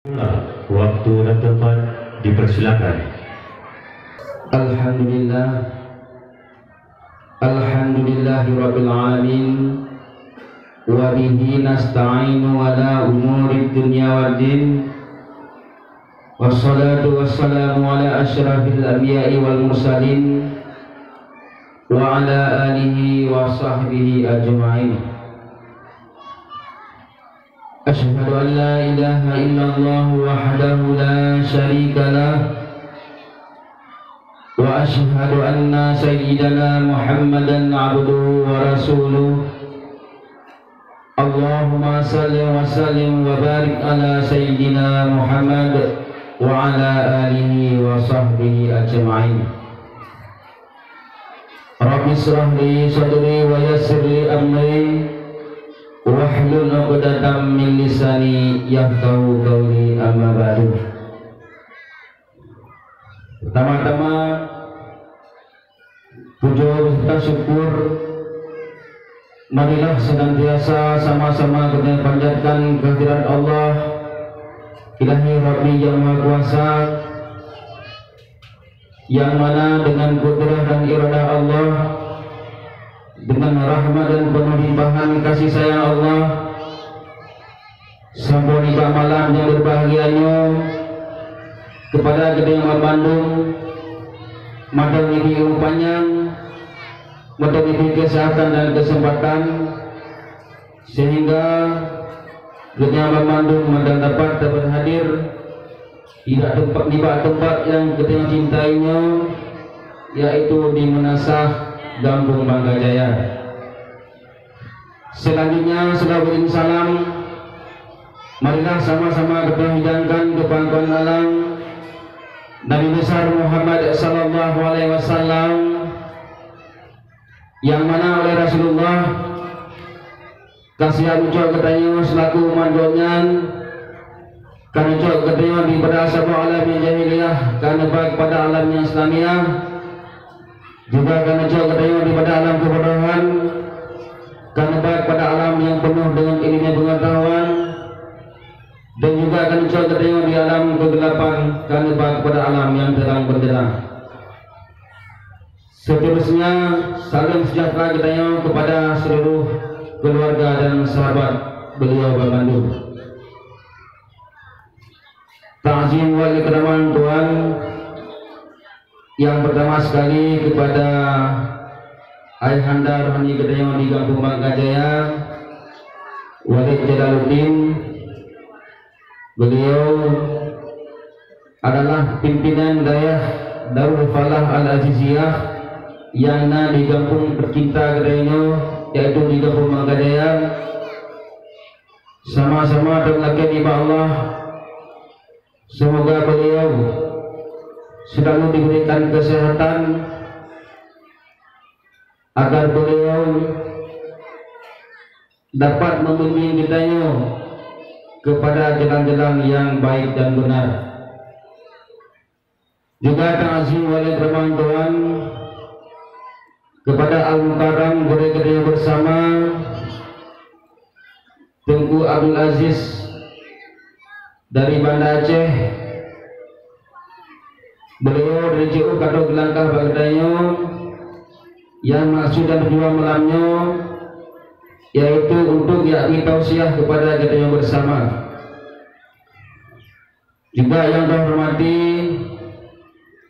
Waktu dan tempat dipersilakan. Alhamdulillahirabbil alamin wa bihi nasta'inu ala umuri dunya waddin wassalatu wassalamu ala asyrafil anbiya'i wal mursalin wa ala alihi wa sahbihi ajma'in. Asyhadu an la ilaha illallah wahdahu la syarika lah wa asyhadu anna sayyidana Muhammadan abduhu wa rasuluh. Allahumma salli wa sallim wa barik ala sayyidina Muhammad wa ala alihi wa sahbihi ajma'in. Rabbi shrah li sadri wa yassir li amri wahlul 'uqdatam min lisani yafqahu qawli, amma ba'du. Pertama-tama puja serta syukur marilah senantiasa sama-sama kita panjatkan kehadirat Allah Ilahi Rabbi yang Maha Kuasa, yang mana dengan kudrah dan iradah Allah, dengan rahmat dan penuh limpahan kasih sayang Allah, sampurna malam yang berbahagianya kepada Gedeng Bandung, maternity panjang, maternity kesehatan dan kesempatan, sehingga Gedeng Bandung dapat hadir di tempat yang Gedeng cintainya, yaitu di Menasah Gampung Bangka Jaya. Selanjutnya, saudara salam, marilah sama-sama kita hidangkan kepangkuan alam Nabi besar Muhammad sallallahu alaihi wasallam, yang mana oleh Rasulullah kasih ucap katanya selaku mandonya kan ucap katanya di pada sabah alam yang jahiliyah kan pada alam yang Islamiyah, juga karena jauh katanya daripada alam kebodohan, karena baik pada alam yang penuh dengan ilmu pengetahuan, dan juga karena jauh katanya di alam kegelapan, karena baik pada alam yang terang benderang. Seterusnya salam sejahtera katanya kepada seluruh keluarga dan sahabat beliau Bandung. Ta'zim wal ikraman Tuhan. Yang pertama sekali kepada Ayahanda Rohani Gedeng di Kampung Bangka Jaya, Walid Jalaluddin. Beliau adalah pimpinan daerah Darul Falah Al-Aziziyah yang di Kampung tercinta Gedeng, yaitu di Kampung Bangka Jaya. Sama-sama dengan ibadah Allah, semoga beliau selalu diberikan kesehatan agar beliau dapat membimbing kitanya kepada jalan-jalan yang baik dan benar. Juga ta'zim wali bermantuan kepada Al-Mukarram gede-gede bersama Tengku Abdul Aziz dari Banda Aceh. Beliau dari JU Kado Gelangkah Bagdanya, yang maksud dan tujuan malamnya yaitu untuk yakni tausiah kepada kita bersama. Juga yang terhormati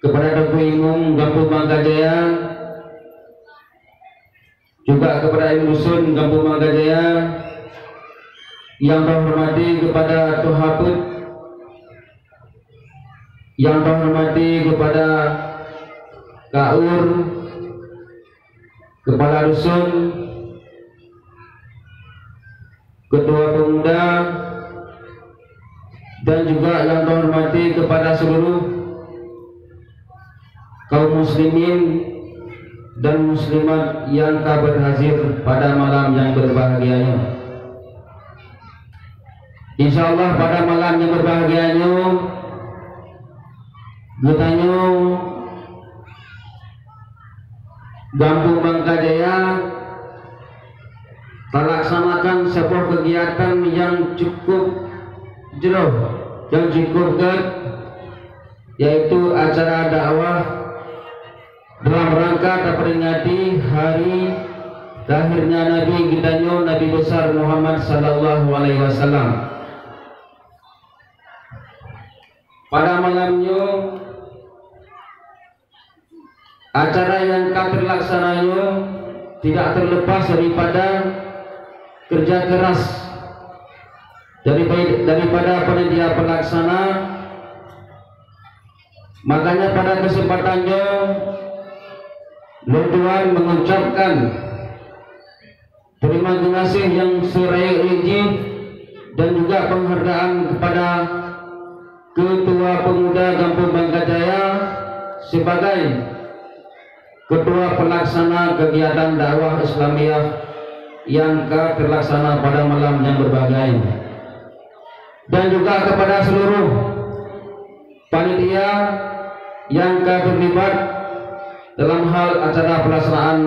kepada Tuku Imum Kampung Bangka Jaya, juga kepada Ibu Dusun Kampung Bangka Jaya, yang terhormati kepada Tuhaput, yang terhormati kepada Kaur, Kepala Dusun, Ketua Pemuda, dan juga yang terhormati kepada seluruh kaum muslimin dan muslimat yang tak berhadir pada malam yang berbahagianya. Insyaallah pada malam yang berbahagianya Gutanyo Kampung Bangka Jaya melaksanakan sebuah kegiatan yang cukup jauh yang dikurkan, yaitu acara dakwah dalam rangka memperingati hari lahirnya Nabi kita Nabi besar Muhammad sallallahu alaihi wasallam. Pada malamnya acara yang terlaksananya tidak terlepas daripada kerja keras daripada panitia pelaksana. Makanya pada kesempatannya Tuhan mengucapkan terima kasih yang seraya-rinci dan juga penghargaan kepada Ketua Pemuda Kampung Bangkajaya sebagai Ketua Pelaksana kegiatan dakwah Islamiyah yang terlaksana pada malam yang berbagai, dan juga kepada seluruh panitia yang terlibat dalam hal acara pelaksanaan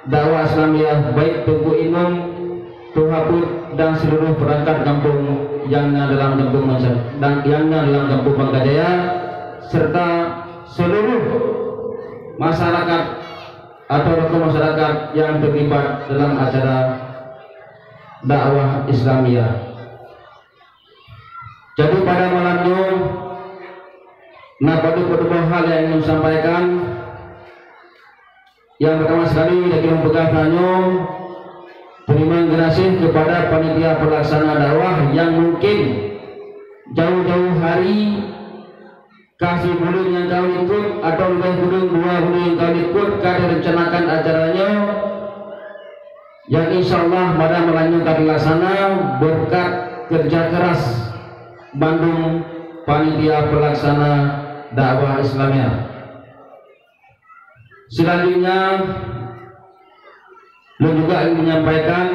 dakwah Islamiyah, baik Tunku Imam, Tuhaput dan seluruh perangkat kampung yang dalam kampung Bangkajaya serta seluruh masyarakat atau tokoh masyarakat yang terlibat dalam acara dakwah Islamiyah. Jadi pada malamnya kedua hal yang ingin sampaikan. Yang pertama sekali dari pegawainya, terima kasih kepada panitia pelaksana dakwah yang mungkin jauh-jauh hari kasih bulan yang kau ikut atau lebih bulan 2 bulan yang kau ikut kau rencanakan acaranya, yang insya Allah pada malamnya terlaksana berkat kerja keras Bandung panitia pelaksana dakwah Islamiyah. Selanjutnya, lu juga ingin menyampaikan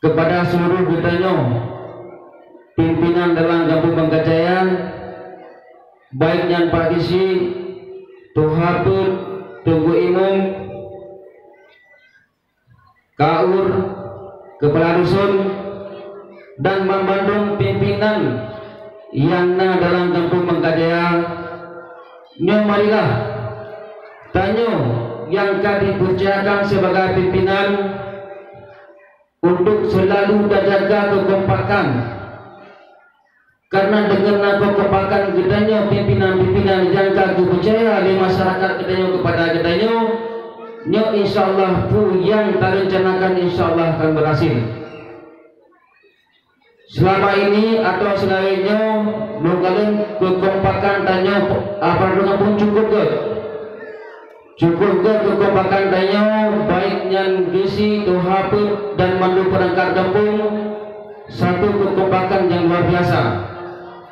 kepada seluruh gedanya pimpinan dalam Kampung Bangkajaya, baik yang Pak Disi, Tuhaput, Tunggu Imam, Kaur, Kepala Dusun, dan Bandung pimpinan yang dalam Kampung Bangkajaya, marilah tanya yang dipercayakan sebagai pimpinan untuk selalu menjaga kekompakan, karena dengan kekompakan gedanya pimpinan-pimpinan yang dipercaya oleh masyarakat gedanya kepada gedanya, insyaallah yang terencanakan insyaallah akan berhasil. Selama ini atau selanjutnya mungkin kekompakan tanya apa pun cukup ke kekompakan tanya baik yang Disi, Tuhaput dan mandu perangkat kampung, satu kekompakan yang luar biasa.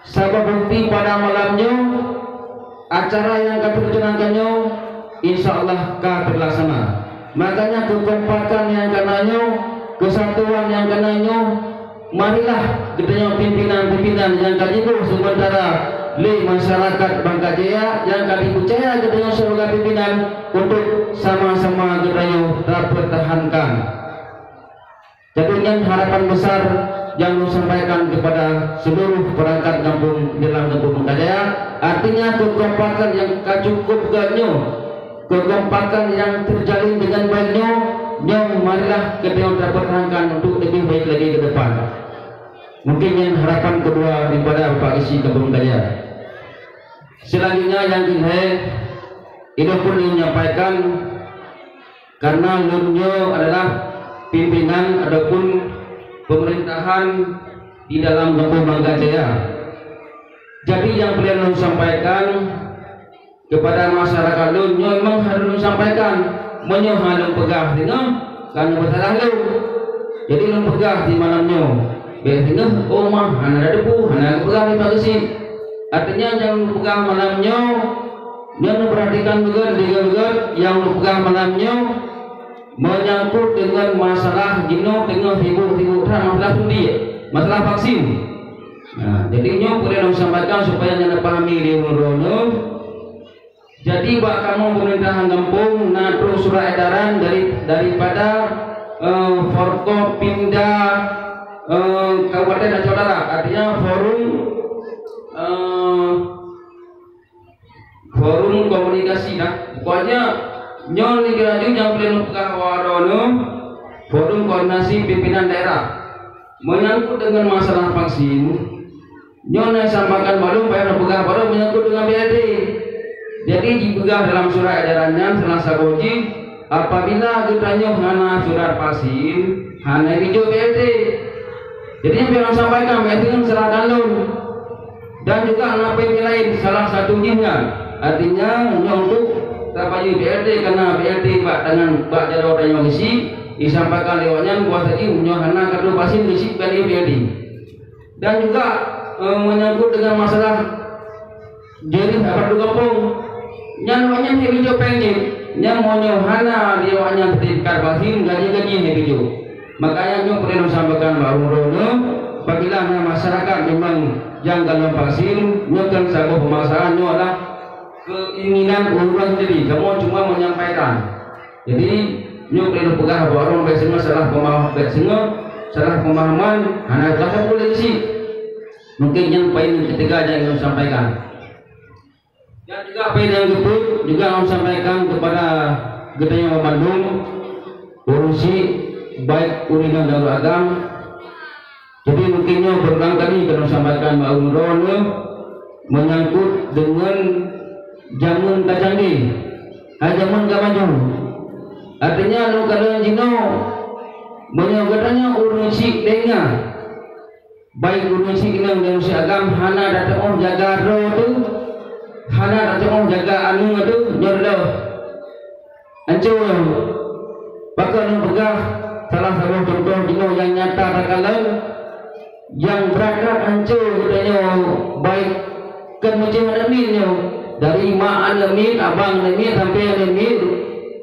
Sebab bukti pada malamnya acara yang kami rencanakannya insyaallah terlaksana. Makanya kekompakan yang kenanya, kesatuan yang kenanya, marilah gedenya pimpinan-pimpinan yang kali itu sementara oleh masyarakat Bangkajaya yang kami percaya gedenya sebagai pimpinan untuk sama-sama gedenya terpertahankan. Jadi dengan harapan besar yang disampaikan kepada seluruh perangkat kampung dalam Kampung Bangkajaya, artinya kekompakan yang cukup ganyo, kekompakan yang terjalin dengan baiknya, yang marilah gedenya terpertahankan untuk lebih baik lagi ke depan. Mungkin yang harapan kedua daripada Pak Isi Kampung Bangkajaya. Selanjutnya yang ini pun menyampaikan, karena lunyo adalah pimpinan adapun pemerintahan di dalam Kampung Bangkajaya. Jadi yang beliau sampaikan kepada masyarakat lunyo memang harus disampaikan menyohalung pegah dengan karena bertalah. Jadi lu pegah di malamnya biasanya mah anak debu anak pegah di pagi. Artinya jangan pegang malamnya, jangan perhatikan juga yang pegang malamnya menyangkut dengan masalah jenuh dengan hibur masalah studi, masalah vaksin. Nah, jadinya boleh disampaikan supaya anda pahami di Rono. Jadi bak kamu pemerintahan kampung nato surat edaran daripada Forkopimda kabupaten dan saudara, artinya forum komunikasi dah. Pokoknya nyon ligraju yang pleno kawarono forum koordinasi pimpinan daerah menyangkut dengan masalah vaksin. Nyon yang sampaikan baru bayar pegah baru menyangkut dengan BLT. Jadi dipegah dalam surat edarannya Selasa Koji apabila kitanya hana surat vaksin hana hijau BLT. Jadi yang sampaikan BLT serah dalun dan juga anak PB lain salah satu jinnya. Artinya untuk tapayu BLT karena BLT bak dengan bak jadwal yang ngisi disampaikan lewatnya buat tadi hana kartu vaksin ngisi kali BLT. Dan juga menyangkut dengan masalah jadi apa tu kampung yang namanya hijau pengen yang mau hana dia hanya ketika vaksin gaji hijau. Makanya nyo perlu sampaikan bahawa apabila masyarakat memang yang kalau vaksin nyo kan sahabat pemasaran nyo adalah keinginan orang sendiri, kamu cuma menyampaikan. Jadi nyo perlu pegang bahawa orang biasanya salah pemahaman anak kelas boleh isi. Mungkin yang poin ketiga yang sampaikan. Dan juga poin yang kedua juga sampaikan kepada Gedayang Bandung urusi baik urinan dan agam. Jadi mungkinnya berulang kali kita sampaikan Mbak Umrono menyangkut dengan jamun kacanggi, jamun kamaju. Artinya lu kalau jino menyangkutnya urusi dengar. Baik urusi kita dengan si agam hana datang jaga roh tu, hana datang jaga anu tu jordo. Ancur, bakal pegah salah satu contoh jino yang nyata terkalau yang berangkat ancur katanya baik kemudian adaminnya dari mak adamin abang adamin sampai adamin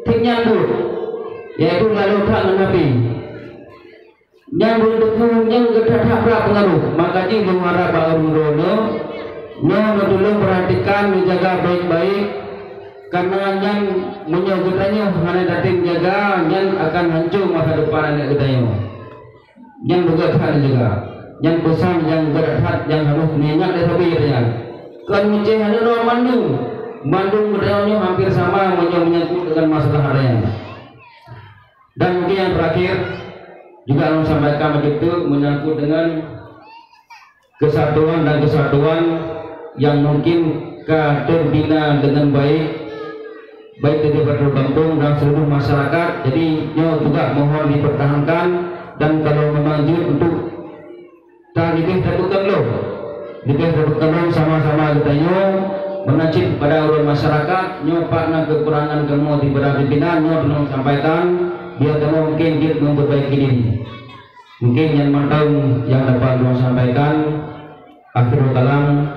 tinggal tu, yaitu lalu tak menapi. Yang berdukung yang kedadak pengaruh maka di mengharap baru rono yang betul perhatikan menjaga baik-baik karena yang menyogotanya hanya dating jaga yang akan hancur masa depan anak kita yang juga juga yang pesan yang berat yang harus mengingat dan sabirnya kan menceh ada orang Bandung berdaunnya hampir sama menyangkut dengan masalah harian. Dan mungkin yang terakhir juga harus sampaikan begitu menyangkut dengan kesatuan dan kesatuan yang mungkin terbina dengan baik dari Bandung Kampung dan seluruh masyarakat. Jadi juga mohon dipertahankan dan kalau memang untuk dikit terbuka sama-sama kita menacip pada orang masyarakat partner kekurangan kamu di beberapa pimpinan belum sampaikan dia kamu mungkin dia memperbaiki diri. Mungkin yang mantau yang dapat saya sampaikan akhirul kalam.